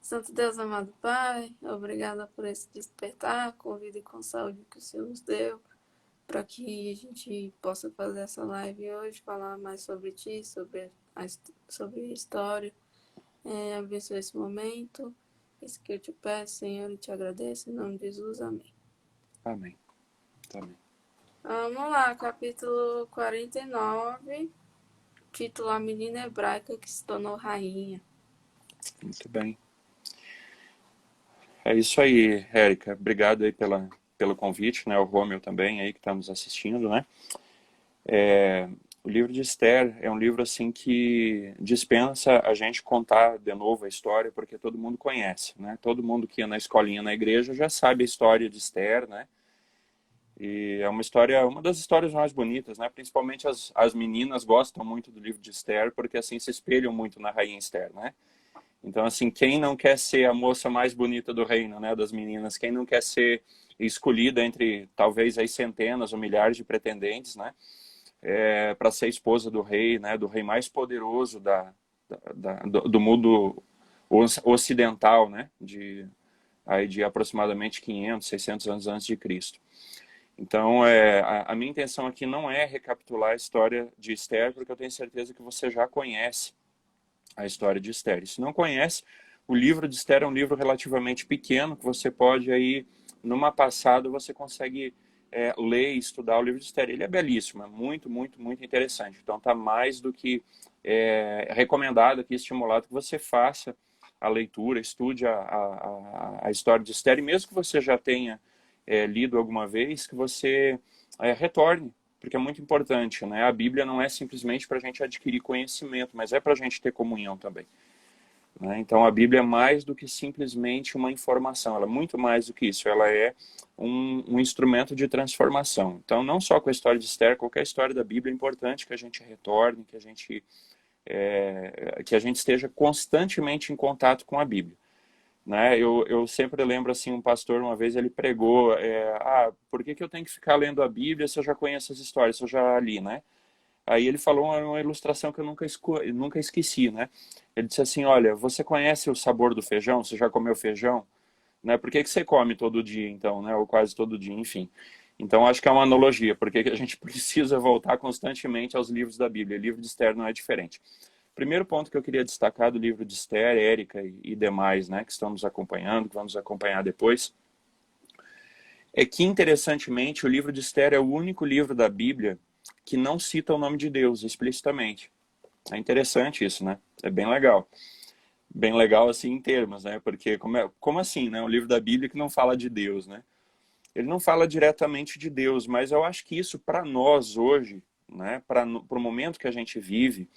Santo Deus, amado Pai, obrigada por esse despertar, com vida e com saúde que o Senhor nos deu, para que a gente possa fazer essa live hoje, falar mais sobre Ti, sobre a história. Abençoe esse momento, isso que eu te peço, Senhor, e te agradeço, em nome de Jesus, amém. Amém. Amém. Vamos lá, capítulo 49, título A Menina Hebraica que se tornou rainha. Muito bem. É isso aí, Érica. Obrigado aí pelo convite, né? O Romeu também aí que está nos assistindo, né? O livro de Esther é um livro assim que dispensa a gente contar de novo a história, porque todo mundo conhece, né? Todo mundo que ia na escolinha na igreja já sabe a história de Esther, né? E é uma história, uma das histórias mais bonitas, né? Principalmente as meninas gostam muito do livro de Esther, porque assim se espelham muito na rainha Esther, né? Então, assim, quem não quer ser a moça mais bonita do reino, né, das meninas? Quem não quer ser escolhida entre, talvez, aí centenas ou milhares de pretendentes, né, para ser esposa do rei, né, do rei mais poderoso do mundo ocidental, né, de aproximadamente 500, 600 anos antes de Cristo. Então, a minha intenção aqui não é recapitular a história de Esther, porque eu tenho certeza que você já conhece a história de Esther. E se não conhece, o livro de Esther é um livro relativamente pequeno, que você pode aí, numa passada, você consegue ler e estudar o livro de Esther. Ele é belíssimo, é muito, muito, muito interessante. Então está mais do que recomendado aqui, estimulado que você faça a leitura, estude a história de Esther, e mesmo que você já tenha lido alguma vez, que você retorne, porque é muito importante, né? A Bíblia não é simplesmente para a gente adquirir conhecimento, mas é para a gente ter comunhão também, né? Então a Bíblia é mais do que simplesmente uma informação, ela é muito mais do que isso, ela é um instrumento de transformação. Então não só com a história de Esther, qualquer história da Bíblia é importante que a gente retorne, que a gente esteja constantemente em contato com a Bíblia, né? Eu sempre lembro assim, um pastor uma vez ele pregou, por que eu tenho que ficar lendo a Bíblia se eu já conheço as histórias, se eu já li, né? Aí ele falou uma ilustração que eu nunca esqueci, né? Ele disse assim, olha, você conhece o sabor do feijão? Você já comeu feijão? Né? Por que você come todo dia, então, né? Ou quase todo dia, enfim. Então, acho que é uma analogia, porque a gente precisa voltar constantemente aos livros da Bíblia. O livro de Esther não é diferente. Primeiro ponto que eu queria destacar do livro de Esther, Érica e demais, né, que estão nos acompanhando, que vão nos acompanhar depois, é que, interessantemente, o livro de Esther é o único livro da Bíblia que não cita o nome de Deus explicitamente. É interessante isso, né? É bem legal. Bem legal, assim, em termos, né? Porque como assim, né? Um livro da Bíblia que não fala de Deus, né? Ele não fala diretamente de Deus, mas eu acho que isso, para nós hoje, né? Para o momento que a gente vive,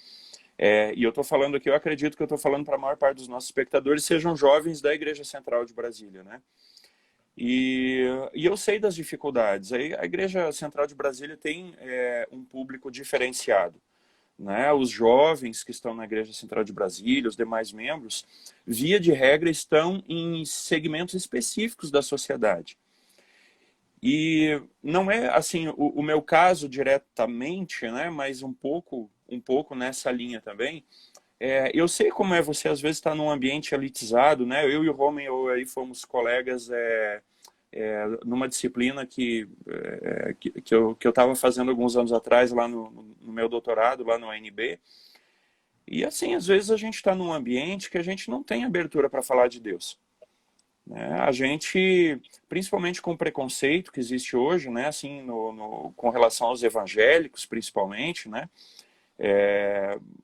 e eu estou falando aqui, eu acredito que eu estou falando para a maior parte dos nossos espectadores, sejam jovens da Igreja Central de Brasília, né? E eu sei das dificuldades. A Igreja Central de Brasília tem um público diferenciado, né? Os jovens que estão na Igreja Central de Brasília, os demais membros, via de regra, estão em segmentos específicos da sociedade. E não é assim o meu caso diretamente, né? Mas um pouco nessa linha também. Eu sei como é você às vezes estar num ambiente elitizado, né? Eu e o Romeu aí fomos colegas numa disciplina que eu estava fazendo alguns anos atrás lá no meu doutorado, lá no ANB. E assim, às vezes a gente está num ambiente que a gente não tem abertura para falar de Deus, né? A gente, principalmente com o preconceito que existe hoje, né? Assim, com relação aos evangélicos, principalmente, né?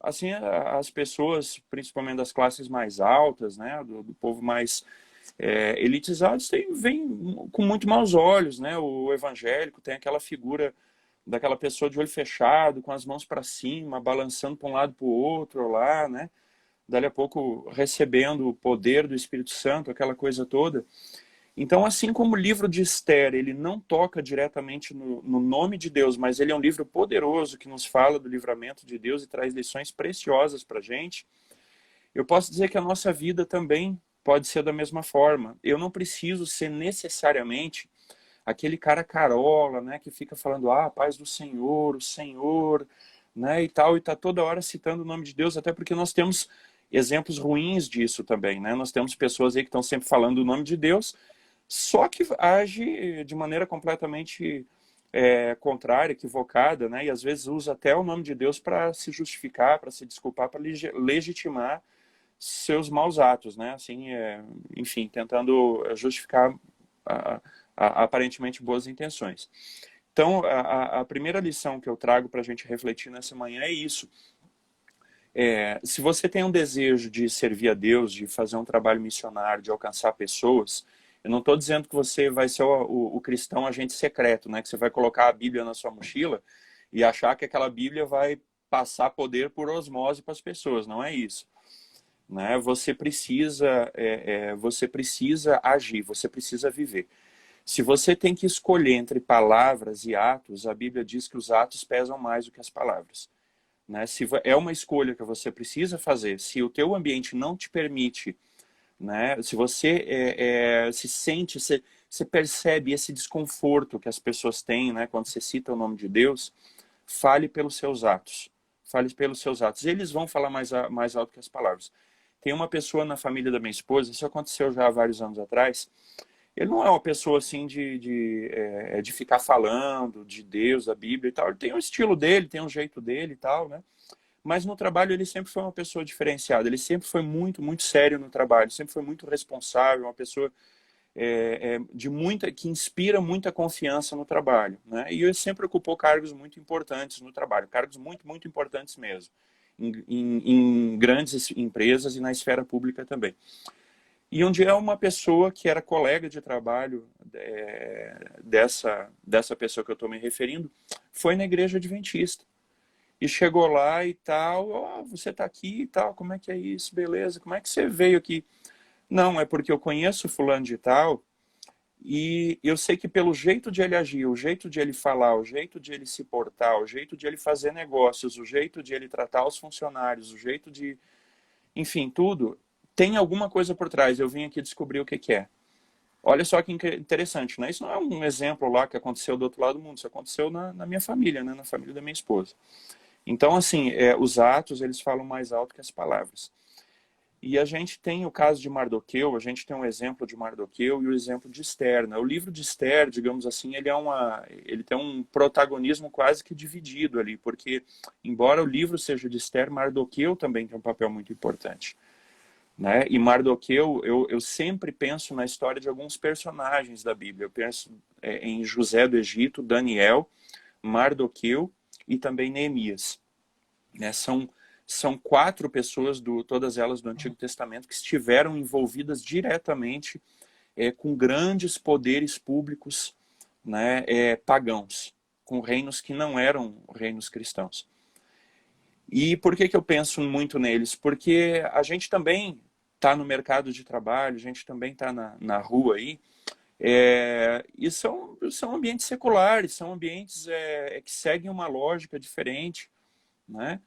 Assim, as pessoas, principalmente das classes mais altas, né? Do povo mais elitizados, vem com muito maus olhos, né? O evangélico tem aquela figura daquela pessoa de olho fechado, com as mãos para cima, balançando para um lado para o outro lá, né? Dali a pouco recebendo o poder do Espírito Santo, aquela coisa toda. Então, assim como o livro de Esther, ele não toca diretamente no nome de Deus, mas ele é um livro poderoso que nos fala do livramento de Deus e traz lições preciosas para a gente, eu posso dizer que a nossa vida também pode ser da mesma forma. Eu não preciso ser necessariamente aquele cara carola, né, que fica falando, paz do Senhor, o Senhor, né, e tal, e tá toda hora citando o nome de Deus, até porque nós temos exemplos ruins disso também, né? Nós temos pessoas aí que estão sempre falando o nome de Deus, só que age de maneira completamente contrária, equivocada, né? E às vezes usa até o nome de Deus para se justificar, para se desculpar, para legitimar seus maus atos, né? Assim, enfim, tentando justificar aparentemente boas intenções. Então, a primeira lição que eu trago para a gente refletir nessa manhã é isso. Se você tem um desejo de servir a Deus, de fazer um trabalho missionário, de alcançar pessoas, eu não estou dizendo que você vai ser o cristão agente secreto, né? Que você vai colocar a Bíblia na sua mochila e achar que aquela Bíblia vai passar poder por osmose para as pessoas. Não é isso. Né? Você precisa agir, você precisa viver. Se você tem que escolher entre palavras e atos, a Bíblia diz que os atos pesam mais do que as palavras. Né? Se é uma escolha que você precisa fazer, se o teu ambiente não te permite, né? Se você se sente, você percebe esse desconforto que as pessoas têm, né? Quando você cita o nome de Deus, fale pelos seus atos. Fale pelos seus atos. Eles vão falar mais alto que as palavras. Tem uma pessoa na família da minha esposa, isso aconteceu já há vários anos atrás. Ele não é uma pessoa assim de ficar falando de Deus, da Bíblia e tal. Ele tem um estilo dele, tem um jeito dele e tal, né? Mas no trabalho ele sempre foi uma pessoa diferenciada. Ele sempre foi muito, muito sério no trabalho. Sempre foi muito responsável, uma pessoa que inspira muita confiança no trabalho, né? E ele sempre ocupou cargos muito importantes no trabalho. Cargos muito, muito importantes mesmo. Em grandes empresas e na esfera pública também. E um dia uma pessoa que era colega de trabalho dessa pessoa que eu estou me referindo, foi na igreja adventista. E chegou lá e tal, você está aqui e tal, como é que é isso, beleza, como é que você veio aqui? Não, é porque eu conheço fulano de tal e eu sei que pelo jeito de ele agir, o jeito de ele falar, o jeito de ele se portar, o jeito de ele fazer negócios, o jeito de ele tratar os funcionários, o jeito de... Enfim, tudo, tem alguma coisa por trás. Eu vim aqui descobrir o que que é. Olha só que interessante, né? Isso não é um exemplo lá que aconteceu do outro lado do mundo, isso aconteceu na minha família, né? Na família da minha esposa. Então, assim, os atos, eles falam mais alto que as palavras. E a gente tem o caso de Mardoqueu, a gente tem um exemplo de Mardoqueu e o exemplo de Esther, né? O livro de Esther, digamos assim, ele tem um protagonismo quase que dividido ali, porque, embora o livro seja de Esther, Mardoqueu também tem um papel muito importante. Né? E Mardoqueu, eu sempre penso na história de alguns personagens da Bíblia. Eu penso em José do Egito, Daniel, Mardoqueu e também Neemias. Né? São 4 pessoas, todas elas do Antigo Testamento, que estiveram envolvidas diretamente com grandes poderes públicos, né, pagãos, com reinos que não eram reinos cristãos. E por que eu penso muito neles? Porque a gente também está no mercado de trabalho, a gente também está na rua aí, e são ambientes seculares, são ambientes que seguem uma lógica diferente, né?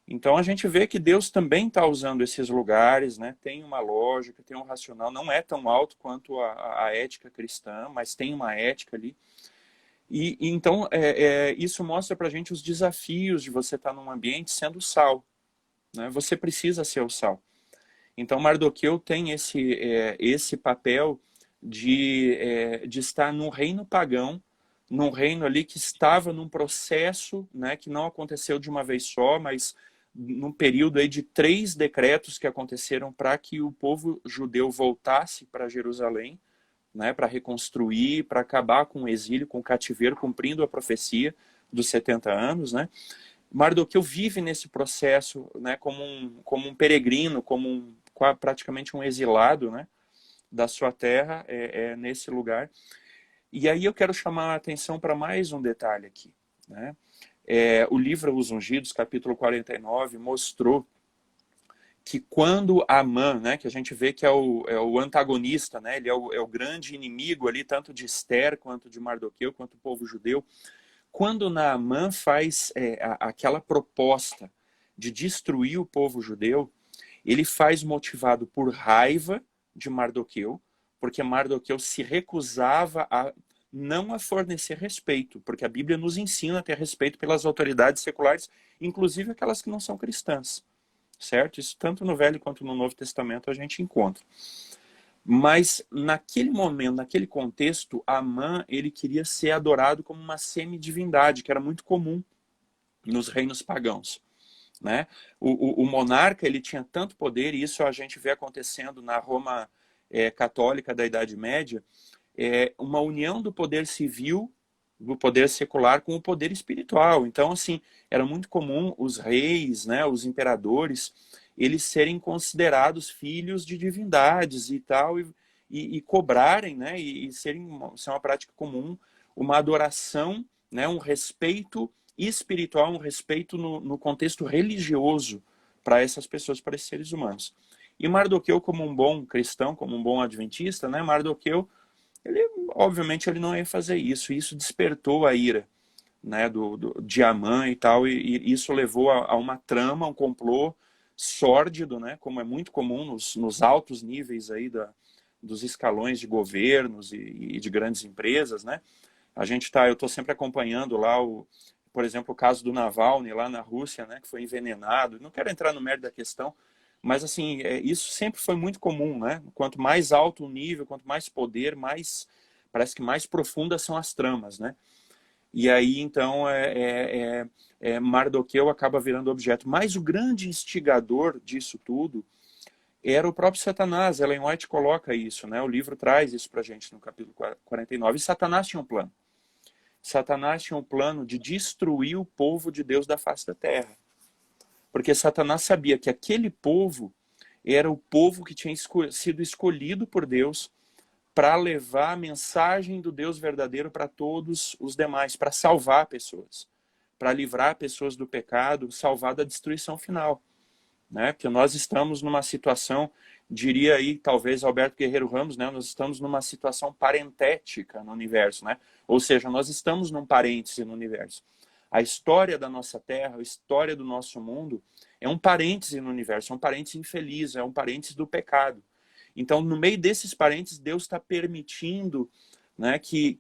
Então a gente vê que Deus também está usando esses lugares, né? Tem uma lógica, tem um racional, não é tão alto quanto a ética cristã, mas tem uma ética ali. E então isso mostra para a gente os desafios de você estar num ambiente sendo sal, né? Você precisa ser o sal. Então Mardoqueu tem esse papel de estar num reino pagão, num reino ali que estava num processo, né, que não aconteceu de uma vez só, mas num período aí de 3 decretos que aconteceram para que o povo judeu voltasse para Jerusalém, né, para reconstruir, para acabar com o exílio, com o cativeiro, cumprindo a profecia dos 70 anos. Né? Mardoqueu vive nesse processo, né, como um peregrino, praticamente um exilado, né, da sua terra, nesse lugar. E aí eu quero chamar a atenção para mais um detalhe aqui. Né? O livro Os Ungidos, capítulo 49, mostrou que quando Amã, né, que a gente vê que é o antagonista, né, ele é o grande inimigo ali, tanto de Esther, quanto de Mardoqueu, quanto do povo judeu, quando Naamã faz aquela proposta de destruir o povo judeu, ele faz motivado por raiva de Mardoqueu, porque Mardoqueu se recusava não a fornecer respeito, porque a Bíblia nos ensina a ter respeito pelas autoridades seculares, inclusive aquelas que não são cristãs. certo? Isso tanto no Velho quanto no Novo Testamento a gente encontra. Mas naquele momento, naquele contexto, Amã, ele queria ser adorado como uma semidivindade, que era muito comum nos reinos pagãos, né? O monarca, ele tinha tanto poder, e isso a gente vê acontecendo na Roma católica da Idade Média, uma união do poder civil, do poder secular com o poder espiritual. Então, assim, era muito comum os reis, né, os imperadores, eles serem considerados filhos de divindades e tal, e cobrarem, né, e ser uma prática comum, uma adoração, né, um respeito espiritual, um respeito no contexto religioso para essas pessoas, para esses seres humanos. E Mardoqueu, como um bom cristão, como um bom adventista, né, Mardoqueu, obviamente ele não ia fazer isso. Isso despertou a ira, né, de Amã e tal, e isso levou a uma trama, um complô sórdido, né, como é muito comum nos altos níveis aí dos escalões de governos e de grandes empresas, né? Eu estou sempre acompanhando lá por exemplo, o caso do Navalny lá na Rússia, né, que foi envenenado. Não quero entrar no mérito da questão, mas assim, isso sempre foi muito comum, né? Quanto mais alto o nível, quanto mais poder, parece que mais profundas são as tramas, né? E aí, então, Mardoqueu acaba virando objeto. Mas o grande instigador disso tudo era o próprio Satanás. Ellen White coloca isso, né? O livro traz isso pra gente no capítulo 49. E Satanás tinha um plano. Satanás tinha um plano de destruir o povo de Deus da face da terra. Porque Satanás sabia que aquele povo era o povo que tinha sido escolhido por Deus para levar a mensagem do Deus verdadeiro para todos os demais, para salvar pessoas, para livrar pessoas do pecado, salvar da destruição final, né? Porque nós estamos numa situação, diria aí talvez Alberto Guerreiro Ramos, né? Nós estamos numa situação parentética no universo, né? Ou seja, nós estamos num parêntese no universo. A história da nossa Terra, a história do nosso mundo é um parêntese no universo, é um parêntese infeliz, é um parêntese do pecado. Então, no meio desses parênteses, Deus está permitindo, né, que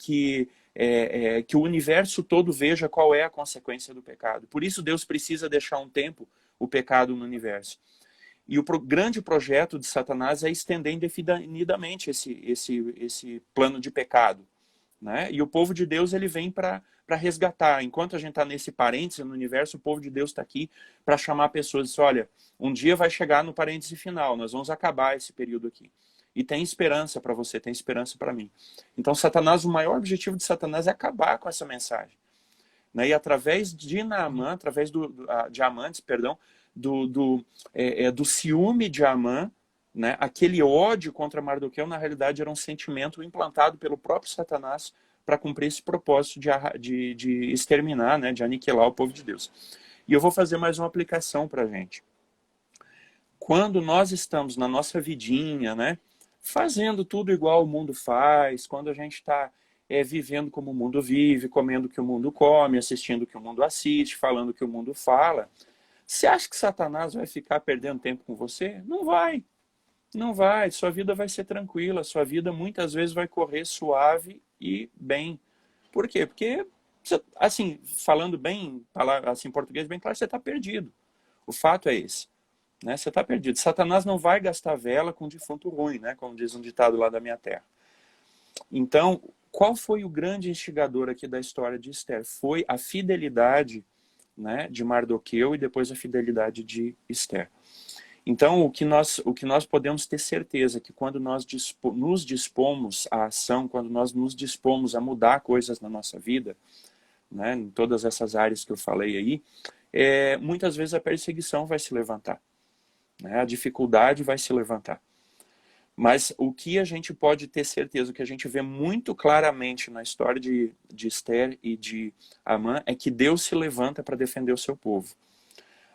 o universo todo veja qual é a consequência do pecado. Por isso, Deus precisa deixar um tempo o pecado no universo. E o grande projeto de Satanás é estender indefinidamente esse plano de pecado, né? E o povo de Deus, ele vem para resgatar. Enquanto a gente está nesse parêntese no universo, o povo de Deus está aqui para chamar pessoas e dizer, olha, um dia vai chegar no parêntese final, nós vamos acabar esse período aqui. E tem esperança para você, tem esperança para mim. Então, Satanás, o maior objetivo de Satanás é acabar com essa mensagem, né? E através de Naamã, através de Amantes, perdão, do ciúme de Amã, né? Aquele ódio contra Mardoqueu, na realidade, era um sentimento implantado pelo próprio Satanás para cumprir esse propósito de exterminar, né? De aniquilar o povo de Deus. E eu vou fazer mais uma aplicação para a gente. Quando nós estamos na nossa vidinha, né? Fazendo tudo igual o mundo faz, quando a gente está vivendo como o mundo vive, comendo o que o mundo come, assistindo o que o mundo assiste, falando o que o mundo fala, você acha que Satanás vai ficar perdendo tempo com você? Não vai. Não vai, sua vida vai ser tranquila, sua vida muitas vezes vai correr suave e bem. Por quê? Porque, assim, falando bem, assim, em português bem claro, você está perdido. O fato é esse, né? Você está perdido. Satanás não vai gastar vela com defunto ruim, né? Como diz um ditado lá da minha terra. Então, qual foi o grande instigador aqui da história de Esther? Foi a fidelidade, né, de Mardoqueu e depois a fidelidade de Esther. Então, o que nós podemos ter certeza é que quando nós nos dispomos à ação, quando nós nos dispomos a mudar coisas na nossa vida, né, em todas essas áreas que eu falei aí, muitas vezes a perseguição vai se levantar, né, a dificuldade vai se levantar. Mas o que a gente pode ter certeza, o que a gente vê muito claramente na história de Esther e de Amã, é que Deus se levanta para defender o seu povo.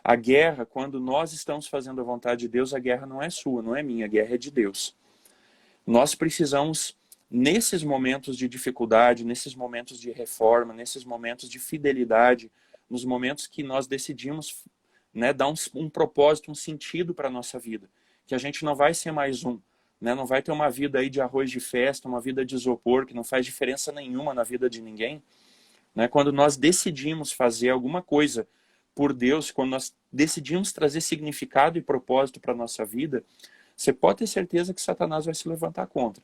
A guerra, quando nós estamos fazendo a vontade de Deus, a guerra não é sua, não é minha, a guerra é de Deus. Nós precisamos, nesses momentos de dificuldade, nesses momentos de reforma, nesses momentos de fidelidade, nos momentos que nós decidimos, né, dar um propósito, um sentido para a nossa vida. Que a gente não vai ser mais um, né, não vai ter uma vida aí de arroz de festa, uma vida de isopor, que não faz diferença nenhuma na vida de ninguém. Né? Quando nós decidimos fazer alguma coisa por Deus, quando nós decidimos trazer significado e propósito para a nossa vida, você pode ter certeza que Satanás vai se levantar contra.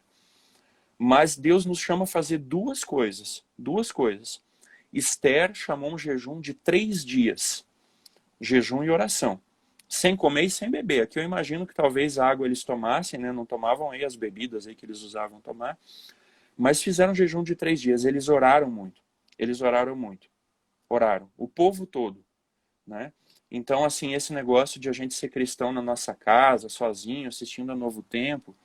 Mas Deus nos chama a fazer duas coisas. Duas coisas. Esther chamou um jejum de 3 dias. Jejum e oração. Sem comer e sem beber. Aqui eu imagino que talvez a água eles tomassem, né? Não tomavam aí as bebidas aí que eles usavam tomar. Mas fizeram jejum de 3 dias. Eles oraram muito. Eles oraram muito. Oraram. O povo todo. Né? Então, assim, esse negócio de a gente ser cristão na nossa casa, sozinho, assistindo a Novo Tempo,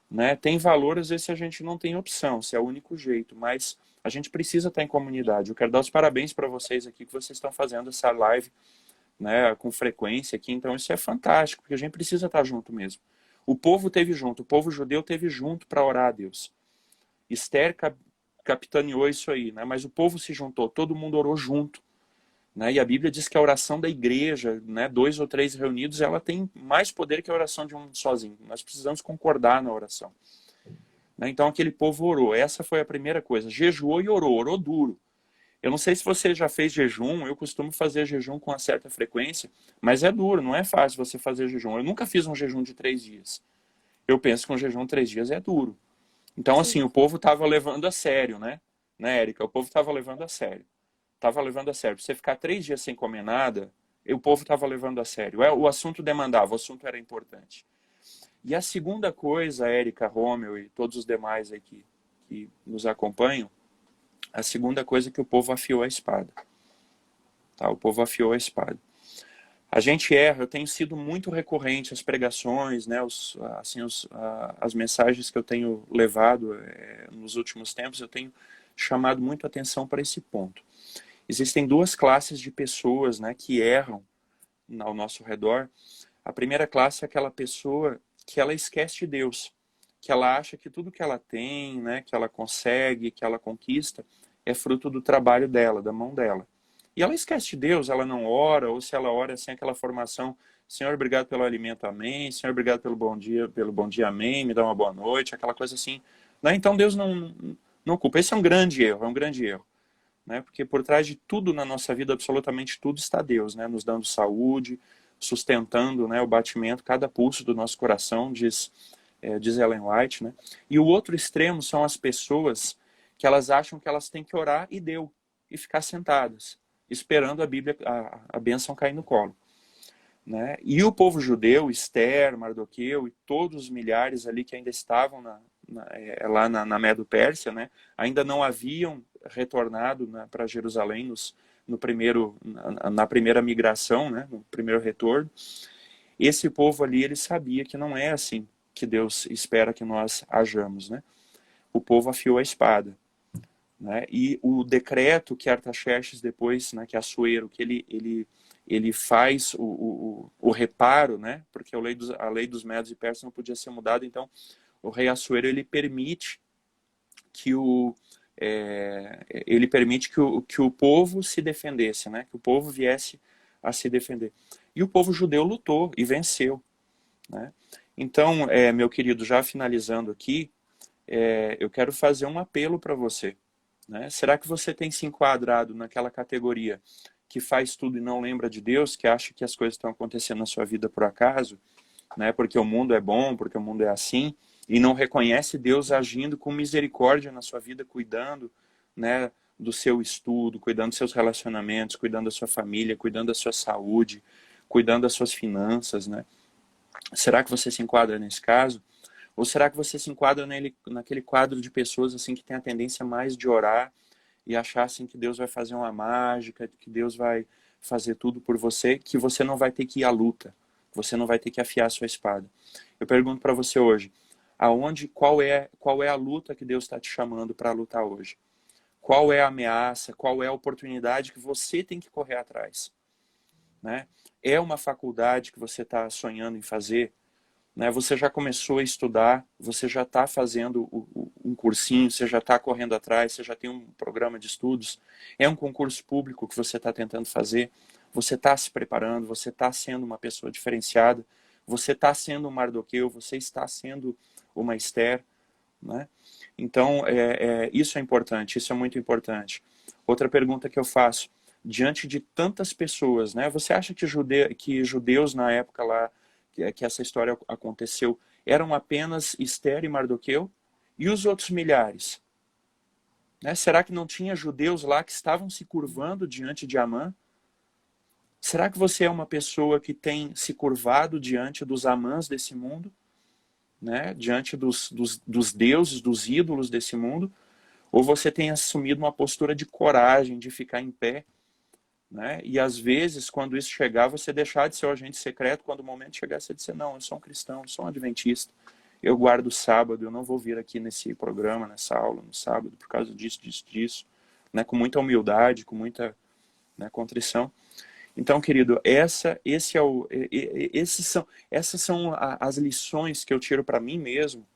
né? Tem valor, às vezes, se a gente não tem opção, se é o único jeito, mas a gente precisa estar em comunidade. Eu quero dar os parabéns para vocês aqui, que vocês estão fazendo essa live, né, com frequência aqui, então isso é fantástico, porque a gente precisa estar junto mesmo. O povo teve junto, o povo judeu teve junto para orar a Deus. Esther capitaneou isso aí, né? Mas o povo se juntou, todo mundo orou junto. Né? E a Bíblia diz que a oração da igreja, né, 2 ou 3 reunidos, ela tem mais poder que a oração de um sozinho. Nós precisamos concordar na oração. Né? Então aquele povo orou. Essa foi a primeira coisa. Jejuou e orou. Orou duro. Eu não sei se você já fez jejum. Eu costumo fazer jejum com uma certa frequência. Mas é duro. Não é fácil você fazer jejum. Eu nunca fiz um jejum de 3 dias. Eu penso que um jejum de 3 dias é duro. Então assim, o povo estava levando a sério. Né, Érica? O povo estava levando a sério. Estava levando a sério. Você ficar 3 dias sem comer nada, o povo estava levando a sério. O assunto demandava, o assunto era importante. E a segunda coisa, Érica, Rômeu e todos os demais aí que nos acompanham, a segunda coisa é que o povo afiou a espada. Tá? O povo afiou a espada. A gente erra, eu tenho sido muito recorrente às pregações, né, as mensagens que eu tenho levado nos últimos tempos, eu tenho chamado muito atenção para esse ponto. Existem 2 classes de pessoas, né, que erram ao nosso redor. A primeira classe é aquela pessoa que ela esquece de Deus, que ela acha que tudo que ela tem, né, que ela consegue, que ela conquista, é fruto do trabalho dela, da mão dela. E ela esquece de Deus, ela não ora, ou se ela ora sem aquela formação, Senhor, obrigado pelo alimento, amém. Senhor, obrigado pelo bom dia, amém. Me dá uma boa noite, aquela coisa assim. Né? Então Deus não culpa. Esse é um grande erro, é um grande erro. Né? Porque por trás de tudo na nossa vida, absolutamente tudo, está Deus, né? Nos dando saúde, sustentando, né, o batimento, cada pulso do nosso coração, diz Ellen White. Né? E o outro extremo são as pessoas que elas acham que elas têm que orar e deu, e ficar sentadas, esperando a Bíblia, a bênção cair no colo. Né? E o povo judeu, Esther, Mardoqueu e todos os milhares ali que ainda estavam lá na Medo-Pérsia, né? Ainda não haviam retornado, né, para Jerusalém na primeira migração, né, no primeiro retorno. Esse povo ali, ele sabia que não é assim que Deus espera que nós hajamos. Né? O povo afiou a espada. Né? E o decreto que Artaxerxes depois, né, que é Assuero, que ele faz o reparo, né? Porque a lei dos Medos e Persas não podia ser mudada, então o rei Assuero ele permite que o povo se defendesse, né? Que o povo viesse a se defender. E o povo judeu lutou e venceu. Né? Então, meu querido, já finalizando aqui, eu quero fazer um apelo para você. Né? Será que você tem se enquadrado naquela categoria que faz tudo e não lembra de Deus, que acha que as coisas estão acontecendo na sua vida por acaso, né? Porque o mundo é bom, porque o mundo é assim, e não reconhece Deus agindo com misericórdia na sua vida, cuidando, né, do seu estudo, cuidando dos seus relacionamentos, cuidando da sua família, cuidando da sua saúde, cuidando das suas finanças, né? Será que você se enquadra nesse caso? Ou será que você se enquadra naquele quadro de pessoas assim que tem a tendência mais de orar e achar assim que Deus vai fazer uma mágica, que Deus vai fazer tudo por você, que você não vai ter que ir à luta, que você não vai ter que afiar a sua espada? Eu pergunto para você hoje, qual é a luta que Deus está te chamando para lutar hoje? Qual é a ameaça, qual é a oportunidade que você tem que correr atrás? Né? É uma faculdade que você está sonhando em fazer? Né? Você já começou a estudar, você já está fazendo um cursinho, você já está correndo atrás, você já tem um programa de estudos, é um concurso público que você está tentando fazer, você está se preparando, você está sendo uma pessoa diferenciada, você está sendo um Mardoqueu, você está sendo uma Esther. Né? Então, isso é importante, isso é muito importante. Outra pergunta que eu faço, diante de tantas pessoas, né? Você acha que, que judeus na época lá, que essa história aconteceu, eram apenas Esther e Mardoqueu? E os outros milhares? Né? Será que não tinha judeus lá que estavam se curvando diante de Amã? Será que você é uma pessoa que tem se curvado diante dos Amãs desse mundo? Né? Diante dos deuses, dos ídolos desse mundo? Ou você tem assumido uma postura de coragem, de ficar em pé? Né? E às vezes, quando isso chegar, você deixar de ser o agente secreto, quando o momento chegar, você dizer, não, eu sou um cristão, eu sou um adventista, eu guardo o sábado, eu não vou vir aqui nesse programa, nessa aula, no sábado, por causa disso, disso, disso, né? Com muita humildade, com muita, né, contrição. Então, querido, essas são as lições que eu tiro para mim mesmo,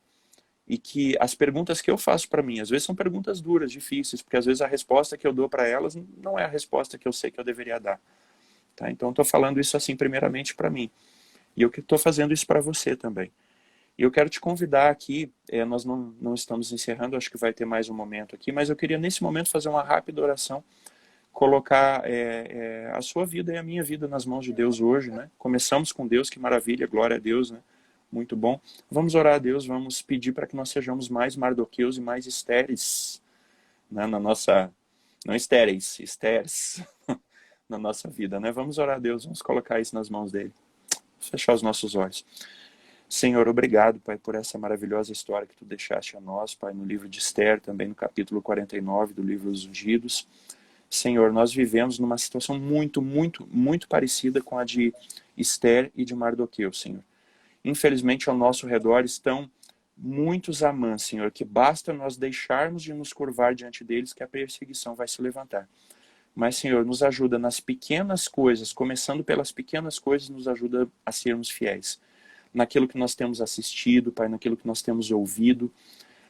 e que as perguntas que eu faço para mim, às vezes são perguntas duras, difíceis, porque às vezes a resposta que eu dou para elas não é a resposta que eu sei que eu deveria dar. Tá? Então, estou falando isso assim primeiramente para mim. E eu estou fazendo isso para você também. E eu quero te convidar aqui, nós não estamos encerrando, acho que vai ter mais um momento aqui, mas eu queria nesse momento fazer uma rápida oração, colocar a sua vida e a minha vida nas mãos de Deus hoje, né? Começamos com Deus, que maravilha, glória a Deus, né? Muito bom. Vamos orar a Deus, vamos pedir para que nós sejamos mais mardoqueus e mais estéreis, né? Na nossa, não estéreis, estéreis, na nossa vida, né? Vamos orar a Deus, vamos colocar isso nas mãos dele. Fechar os nossos olhos. Senhor, obrigado, Pai, por essa maravilhosa história que tu deixaste a nós, Pai, no livro de Esther, também no capítulo 49 do livro dos Ungidos. Senhor, nós vivemos numa situação muito, muito, muito parecida com a de Esther e de Mardoqueu, Senhor. Infelizmente, ao nosso redor estão muitos Amãs, Senhor, que basta nós deixarmos de nos curvar diante deles que a perseguição vai se levantar. Mas, Senhor, nos ajuda nas pequenas coisas, começando pelas pequenas coisas, nos ajuda a sermos fiéis. Naquilo que nós temos assistido, Pai, naquilo que nós temos ouvido,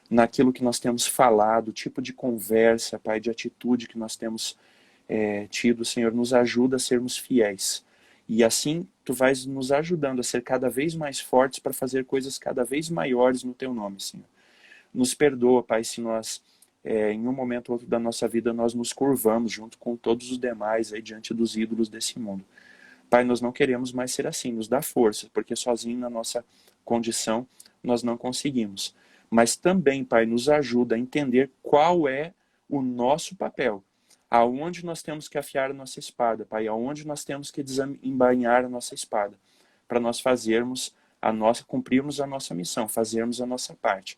naquilo que nós temos falado, o tipo de conversa, Pai, de atitude que nós temos tido, Senhor, nos ajuda a sermos fiéis. E assim, Tu vais nos ajudando a ser cada vez mais fortes para fazer coisas cada vez maiores no Teu nome, Senhor. Nos perdoa, Pai, se nós, em um momento ou outro da nossa vida, nós nos curvamos junto com todos os demais aí diante dos ídolos desse mundo. Pai, nós não queremos mais ser assim, nos dá força, porque sozinho na nossa condição nós não conseguimos. Mas também, Pai, nos ajuda a entender qual é o nosso papel, aonde nós temos que afiar a nossa espada, Pai, aonde nós temos que desembainhar a nossa espada, para nós cumprirmos a nossa missão, fazermos a nossa parte.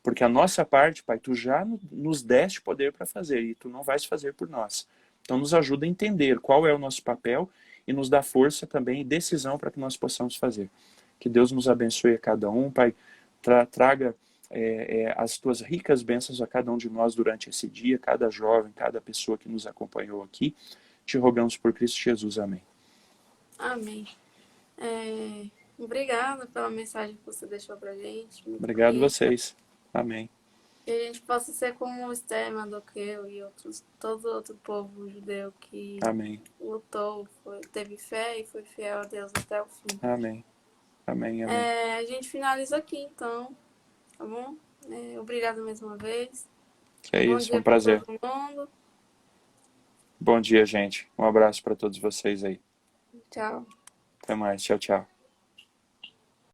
Porque a nossa parte, Pai, Tu já nos deste poder para fazer, e Tu não vais fazer por nós. Então nos ajuda a entender qual é o nosso papel e nos dá força também e decisão para que nós possamos fazer. Que Deus nos abençoe a cada um, Pai, traga as Tuas ricas bênçãos a cada um de nós durante esse dia, cada jovem, cada pessoa que nos acompanhou aqui. Te rogamos por Cristo Jesus. Amém. Amém. Obrigada pela mensagem que você deixou pra gente. Obrigado E vocês. Amém. que a gente possa ser como o Esther, Mardoqueu e todo outro povo judeu que Amém. lutou, teve fé e foi fiel a Deus até o fim. Amém. Amém. Amém. A gente finaliza aqui, então, tá bom? Obrigada mais uma vez. É Bom isso, dia um prazer. para todo mundo. Bom dia, gente. Um abraço para todos vocês aí. Tchau. Até mais. Tchau, tchau.